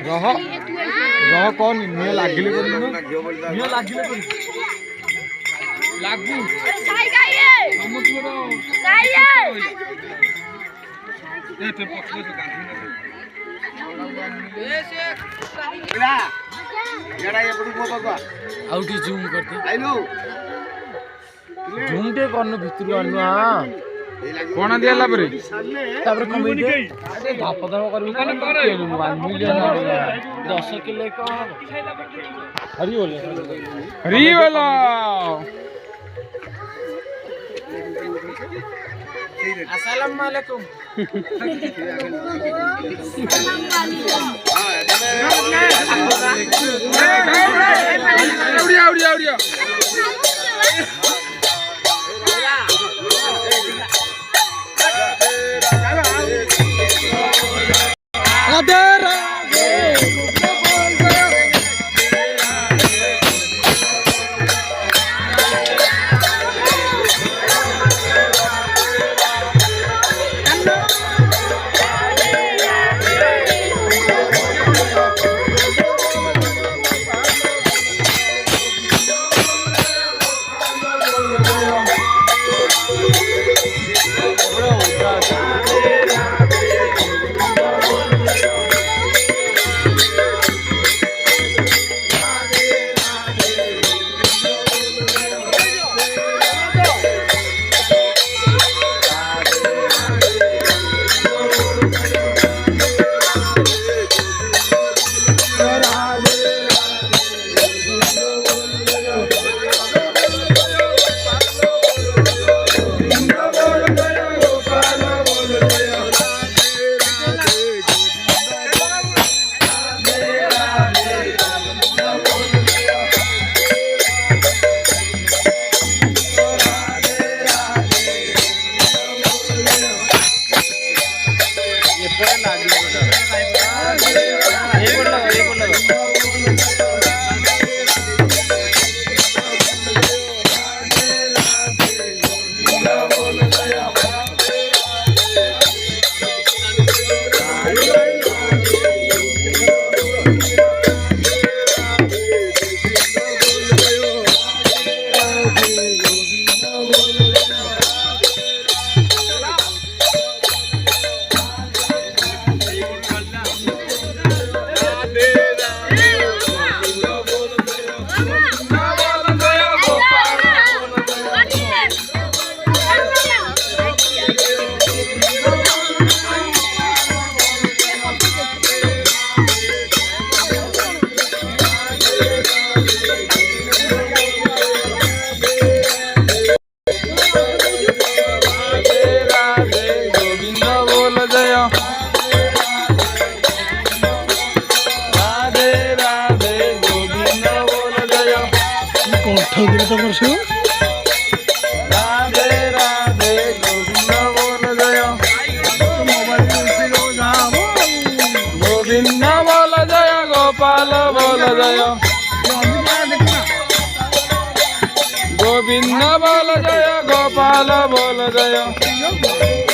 रह रह कौन नियो लागिले कर नियो लागिले कर लागू अरे साई गाइए हम तोरो साई ए ते पक्के से गांधी ए से इला एडा ये बडू को बाबा आउटी जूम करते आइलो जूम टे करनो भितरु आनु हां कोना दियाला परे तापर कमी दे अरे धाप धाप करबी कोन करे 1 मिलियन 10 किलो को हरी बोले हरी बोला अस्सलाम वालेकुम उड़िया उड़िया उड़िया राधे राधे गोविंद बोल जय गोविंद बोल जय गोपाल बोल जय गोविंद बोल जय गोपाल बोल जय